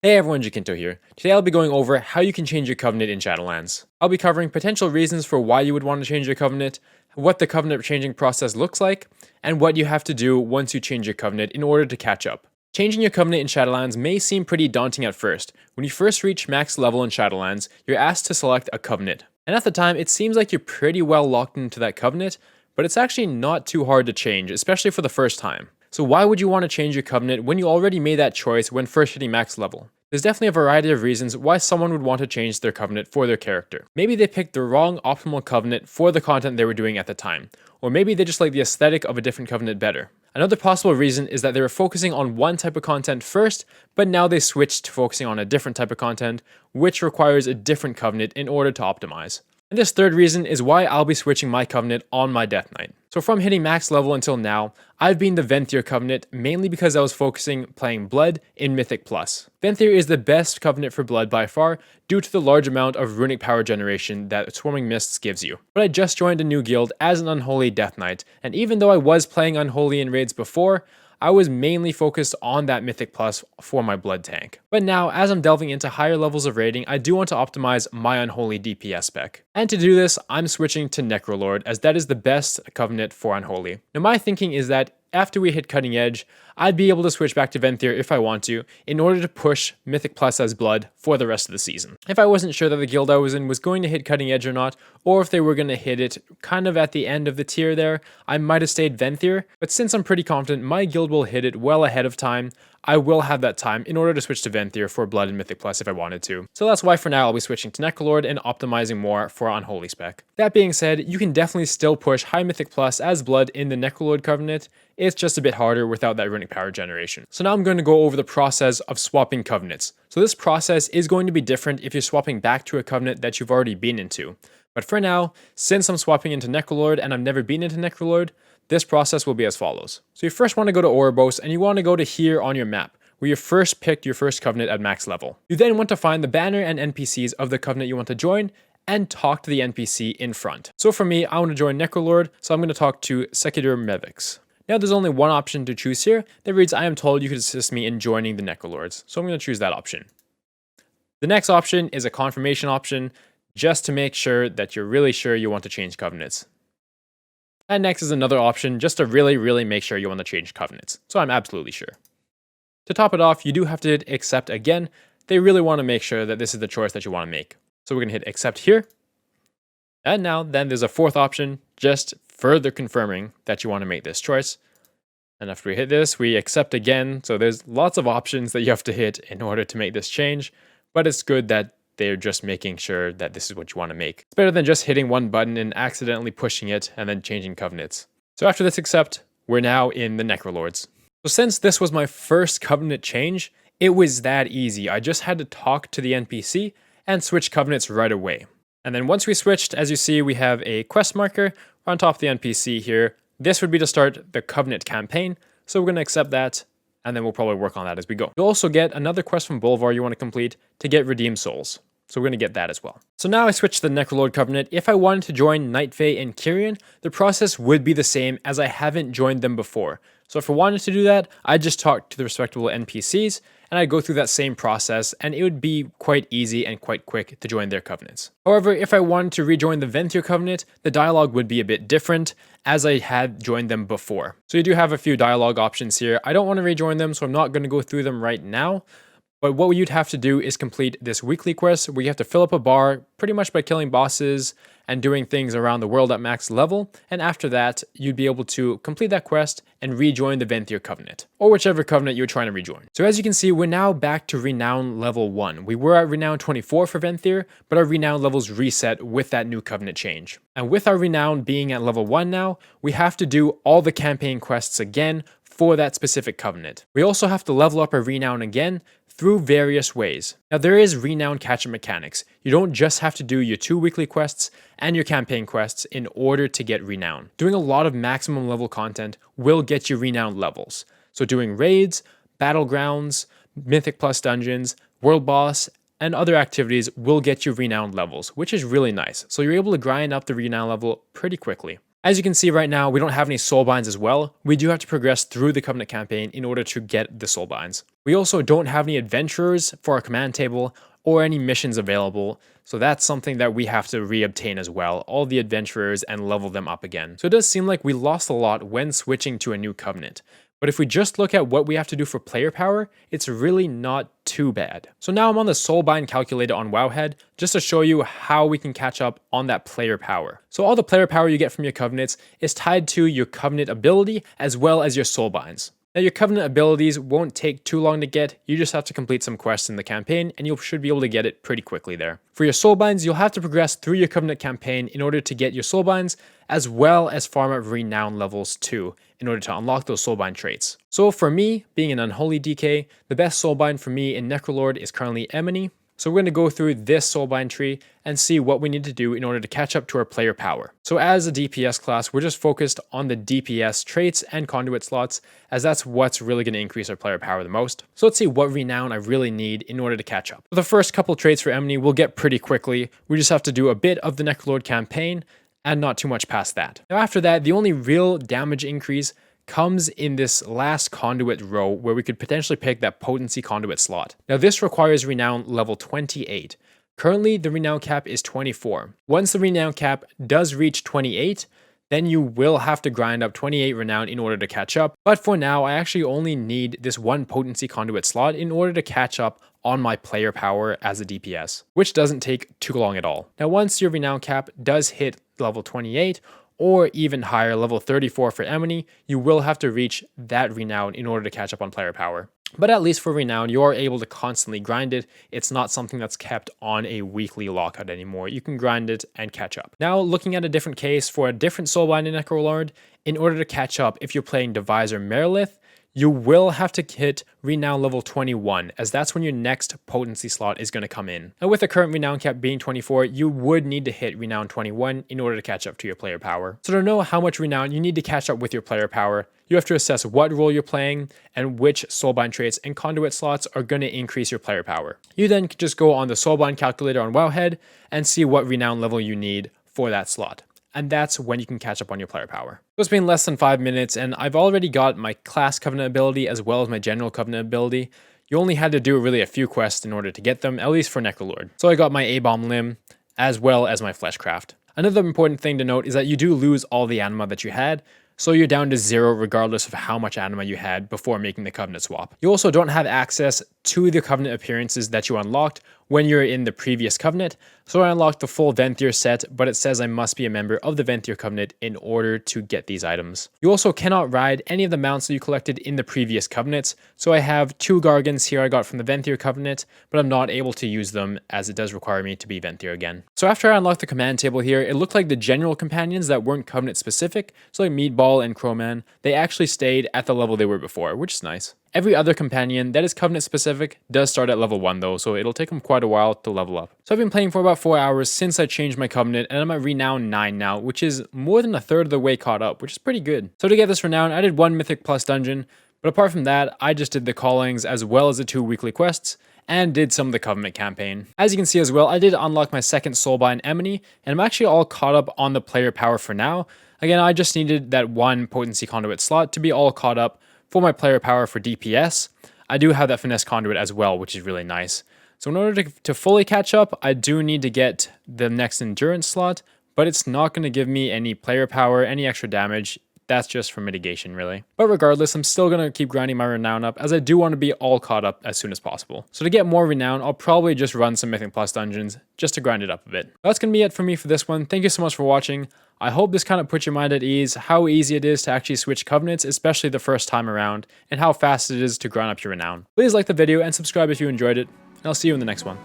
Hey everyone, Jacinto here. Today I'll be going over how you can change your covenant in Shadowlands. I'll be covering potential reasons for why you would want to change your covenant, what the covenant changing process looks like, and what you have to do once you change your covenant in order to catch up. Changing your covenant in Shadowlands may seem pretty daunting at first. When you first reach max level in Shadowlands, you're asked to select a covenant. And at the time, it seems like you're pretty well locked into that covenant, but it's actually not too hard to change, especially for the first time. So why would you want to change your covenant when you already made that choice when first hitting max level? There's definitely a variety of reasons why someone would want to change their covenant for their character. Maybe they picked the wrong optimal covenant for the content they were doing at the time, or maybe they just like the aesthetic of a different covenant better. Another possible reason is that they were focusing on one type of content first, but now they switched to focusing on a different type of content, which requires a different covenant in order to optimize. And this third reason is why I'll be switching my covenant on my Death Knight. So from hitting max level until now, I've been the Venthyr covenant mainly because I was focusing playing Blood in Mythic Plus. Venthyr is the best covenant for Blood by far due to the large amount of runic power generation that Swarming Mists gives you. But I just joined a new guild as an Unholy Death Knight, and even though I was playing Unholy in raids before, I was mainly focused on that Mythic Plus for my Blood tank. But now, as I'm delving into higher levels of raiding, I do want to optimize my Unholy DPS spec. And to do this, I'm switching to Necrolord, as that is the best covenant for Unholy. Now my thinking is that after we hit Cutting Edge, I'd be able to switch back to Venthyr if I want to, in order to push Mythic Plus as Blood for the rest of the season. If I wasn't sure that the guild I was in was going to hit Cutting Edge or not, or if they were going to hit it kind of at the end of the tier there, I might have stayed Venthyr, but since I'm pretty confident my guild will hit it well ahead of time, I will have that time in order to switch to Venthyr for Blood and Mythic Plus if I wanted to. So that's why for now I'll be switching to Necrolord and optimizing more for Unholy spec. That being said, you can definitely still push high Mythic Plus as Blood in the Necrolord covenant, it's just a bit harder without that runic power generation. So now I'm going to go over the process of swapping covenants. So this process is going to be different if you're swapping back to a covenant that you've already been into. But for now, since I'm swapping into Necrolord and I've never been into Necrolord, this process will be as follows. So you first want to go to Ouroboros and you want to go to here on your map, where you first picked your first covenant at max level. You then want to find the banner and NPCs of the covenant you want to join and talk to the NPC in front. So for me, I want to join Necrolord, so I'm going to talk to Sekidur Mevix. Now there's only one option to choose here that reads, I am told you could assist me in joining the Necrolords. So I'm going to choose that option. The next option is a confirmation option, just to make sure that you're really sure you want to change covenants. And next is another option, just to really make sure you want to change covenants. So I'm absolutely sure. To top it off, you do have to hit accept again. They really want to make sure that this is the choice that you want to make. So we're going to hit accept here. And now then there's a fourth option, just further confirming that you want to make this choice. And after we hit this, we accept again. So there's lots of options that you have to hit in order to make this change, but it's good that they're just making sure that this is what you want to make. It's better than just hitting one button and accidentally pushing it and then changing covenants. So after this accept, we're now in the Necrolords. So since this was my first covenant change, it was that easy. I just had to talk to the NPC and switch covenants right away. And then once we switched, as you see, we have a quest marker on top of the NPC here. This would be to start the covenant campaign. So we're going to accept that, and then we'll probably work on that as we go. You'll also get another quest from Bolvar you want to complete to get redeemed souls. So we're going to get that as well. So now I switched to the Necrolord covenant. If I wanted to join Night Fae and Kyrian, the process would be the same, as I haven't joined them before. So if I wanted to do that, I'd just talk to the respectable NPCs, and I'd go through that same process, and it would be quite easy and quite quick to join their covenants. However, if I wanted to rejoin the Venthyr covenant, the dialogue would be a bit different, as I had joined them before. So you do have a few dialogue options here. I don't want to rejoin them, so I'm not going to go through them right now. But what you'd have to do is complete this weekly quest where you have to fill up a bar pretty much by killing bosses and doing things around the world at max level. And after that, you'd be able to complete that quest and rejoin the Venthyr Covenant, or whichever covenant you're trying to rejoin. So as you can see, we're now back to Renown level 1. We were at Renown 24 for Venthyr, but our Renown levels reset with that new covenant change. And with our Renown being at level 1 now, we have to do all the campaign quests again for that specific covenant. We also have to level up our Renown again through various ways. Now there is Renown Catch Up mechanics. You don't just have to do your 2 weekly quests and your campaign quests in order to get Renown. Doing a lot of maximum level content will get you Renown levels. So doing raids, battlegrounds, Mythic Plus dungeons, world boss, and other activities will get you Renown levels, which is really nice. So you're able to grind up the Renown level pretty quickly. As you can see right now, we don't have any soul binds as well. We do have to progress through the Covenant campaign in order to get the soul binds. We also don't have any adventurers for our command table or any missions available, so that's something that we have to re-obtain as well, all the adventurers, and level them up again. So it does seem like we lost a lot when switching to a new covenant. But if we just look at what we have to do for player power, it's really not too bad. So now I'm on the soulbind calculator on Wowhead, just to show you how we can catch up on that player power. So all the player power you get from your covenants is tied to your covenant ability as well as your soulbinds. Now your covenant abilities won't take too long to get, you just have to complete some quests in the campaign and you should be able to get it pretty quickly there. For your soulbinds, you'll have to progress through your covenant campaign in order to get your soulbinds, as well as farm up renown levels too, in order to unlock those soulbind traits. So for me, being an unholy DK, the best soulbind for me in Necrolord is currently Emony. So we're going to go through this soulbind tree and see what we need to do in order to catch up to our player power. So as a DPS class, we're just focused on the DPS traits and conduit slots, as that's what's really going to increase our player power the most. So let's see what renown I really need in order to catch up. The first couple traits for Emony we'll get pretty quickly. We just have to do a bit of the Necrolord campaign and not too much past that. Now after that, the only real damage increase comes in this last conduit row where we could potentially pick that potency conduit slot. Now this requires renown level 28. Currently the renown cap is 24. Once the renown cap does reach 28, then you will have to grind up 28 renown in order to catch up. But for now, I actually only need this one potency conduit slot in order to catch up on my player power as a DPS, which doesn't take too long at all. Now once your renown cap does hit level 28, or even higher, level 34 for Emony, you will have to reach that renown in order to catch up on player power. But at least for renown, you are able to constantly grind it. It's not something that's kept on a weekly lockout anymore. You can grind it and catch up. Now, looking at a different case for a different soulbind in Necrolord, in order to catch up, if you're playing Deviser Merilith, you will have to hit renown level 21, as that's when your next potency slot is going to come in. And with the current renown cap being 24, you would need to hit renown 21 in order to catch up to your player power. So to know how much renown you need to catch up with your player power, you have to assess what role you're playing and which soulbind traits and conduit slots are going to increase your player power. You then can just go on the soulbind calculator on Wowhead and see what renown level you need for that slot. And that's when you can catch up on your player power. So it's been less than 5 minutes and I've already got my class covenant ability as well as my general covenant ability. You only had to do really a few quests in order to get them, at least for Necrolord. So I got my A-bomb limb as well as my fleshcraft. Another important thing to note is that you do lose all the anima that you had, so you're down to 0 regardless of how much anima you had before making the covenant swap. You also don't have access to the covenant appearances that you unlocked when you're in the previous covenant. So I unlocked the full Venthyr set, but it says I must be a member of the Venthyr covenant in order to get these items. You also cannot ride any of the mounts that you collected in the previous covenants. So I have 2 Gargants here I got from the Venthyr covenant, but I'm not able to use them as it does require me to be Venthyr again. So after I unlocked the command table here, it looked like the general companions that weren't covenant specific, so like Meatball and Crowman, they actually stayed at the level they were before, which is nice. Every other companion that is covenant specific does start at level 1 though, so it'll take them quite a while to level up. So I've been playing for about 4 hours since I changed my covenant, and I'm at renown 9 now, which is more than a third of the way caught up, which is pretty good. So to get this renown, I did 1 Mythic Plus dungeon, but apart from that, I just did the callings as well as the 2 weekly quests, and did some of the covenant campaign. As you can see as well, I did unlock my second soulbind Emony, and I'm actually all caught up on the player power for now. Again, I just needed that 1 potency conduit slot to be all caught up for my player power for DPS. I do have that finesse conduit as well, which is really nice. So in order to fully catch up, I do need to get the next endurance slot, but it's not going to give me any player power, any extra damage. That's just for mitigation, really. But regardless, I'm still going to keep grinding my renown up, as I do want to be all caught up as soon as possible. So to get more renown, I'll probably just run some Mythic Plus dungeons just to grind it up a bit. That's going to be it for me for this one. Thank you so much for watching. I hope this kind of puts your mind at ease, how easy it is to actually switch covenants, especially the first time around, and how fast it is to grind up your renown. Please like the video and subscribe if you enjoyed it, and I'll see you in the next one.